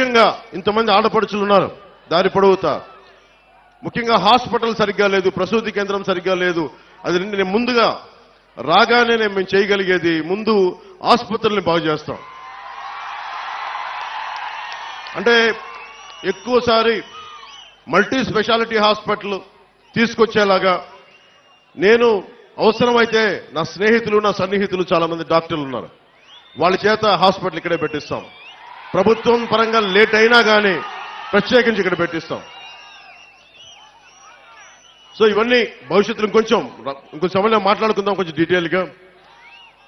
ముఖ్యంగా ఇంతమంది ఆడపడుచులు ఉన్నారు దారి పొడవుతా. ముఖ్యంగా హాస్పిటల్ సరిగ్గా లేదు, ప్రసూతి కేంద్రం సరిగ్గా లేదు. అది నేను ముందుగా రాగానే మేము చేయగలిగేది ముందు ఆసుపత్రుల్ని బాగు చేస్తాం. అంటే ఎక్కువసారి మల్టీ స్పెషాలిటీ హాస్పిటల్ తీసుకొచ్చేలాగా నేను అవసరమైతే నా స్నేహితులు నా సన్నిహితులు చాలా మంది డాక్టర్లు ఉన్నారు, వాళ్ళ చేత హాస్పిటల్ ఇక్కడే పెట్టిస్తాం. ప్రభుత్వం పరంగా లేట్ అయినా కానీ ప్రత్యేకించి ఇక్కడ పెట్టిస్తాం. సో ఇవన్నీ భవిష్యత్తులో ఇంకొంచెం సమయంలో మాట్లాడుకుందాం కొంచెం డీటెయిల్గా.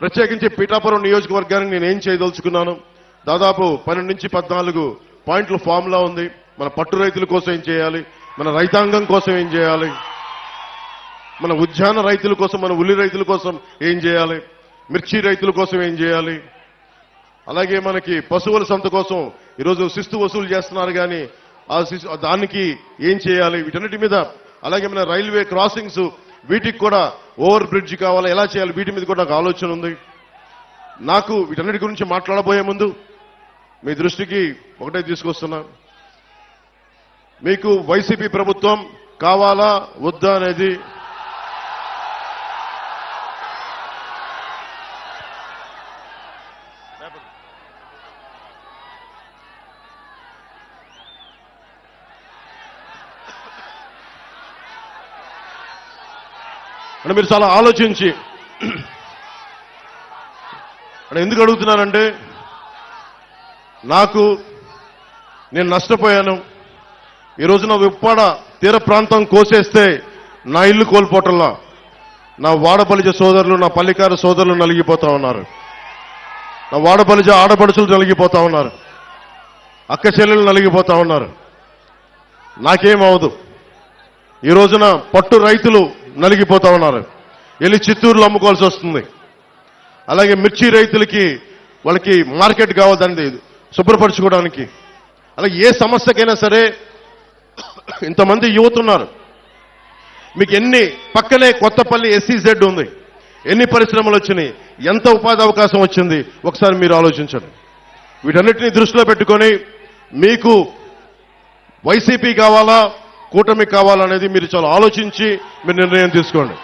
ప్రత్యేకించి పీఠాపురం నియోజకవర్గానికి నేను ఏం చేయదలుచుకున్నాను, దాదాపు 12 నుంచి 14 పాయింట్ల ఫార్ములా ఉంది. మన పట్టు రైతుల కోసం ఏం చేయాలి, మన రైతాంగం కోసం ఏం చేయాలి, మన ఉద్యాన రైతుల కోసం, మన ఉల్లి రైతుల కోసం ఏం చేయాలి, మిర్చి రైతుల కోసం ఏం చేయాలి, అలాగే మనకి పశువుల సంత కోసం ఈరోజు శిస్తు వసూలు చేస్తున్నారు కానీ దానికి ఏం చేయాలి, వీటన్నిటి మీద, అలాగే మన రైల్వే క్రాసింగ్స్ వీటికి కూడా ఓవర్ బ్రిడ్జ్ కావాలా, ఎలా చేయాలి, వీటి మీద కూడా నాకు ఆలోచన ఉంది. నాకు వీటన్నిటి గురించి మాట్లాడబోయే ముందు మీ దృష్టికి ఒకటే తీసుకొస్తున్నా, మీకు వైసీపీ ప్రభుత్వం కావాలా వద్దా అనేది అంటే మీరు చాలా ఆలోచించి ఎందుకు అడుగుతున్నానంటే, నేను నష్టపోయాను. ఈ రోజున ఉప్పాడ తీర ప్రాంతం కోసేస్తే నా ఇల్లు కోల్పోవటంలా నా వాడబలిజ సోదరులు, నా పల్లికారు సోదరులు నలిగిపోతా ఉన్నారు, నా వాడబలిజ ఆడపడుచులు నలిగిపోతా ఉన్నారు, అక్క చెల్లెలు నలిగిపోతా ఉన్నారు. నాకేమవదు. ఈ రోజున పట్టు రైతులు నలిగిపోతా ఉన్నారు, వెళ్ళి చిత్తూరులో అమ్ముకోవాల్సి వస్తుంది. అలాగే మిర్చి రైతులకి వాళ్ళకి మార్కెట్ కావద్దండి శుభ్రపరచుకోవడానికి. అలాగే ఏ సమస్యకైనా సరే ఇంతమంది యువత ఉన్నారు, మీకు పక్కనే కొత్తపల్లి SEZ ఉంది, ఎన్ని పరిశ్రమలు వచ్చినాయి, ఎంత ఉపాధి అవకాశం వచ్చింది ఒకసారి మీరు ఆలోచించండి. వీటన్నిటిని దృష్టిలో పెట్టుకొని మీకు వైసీపీ కావాలా కూటమి కావాలనేది మీరు చాలా ఆలోచించి మీరు నిర్ణయం తీసుకోండి.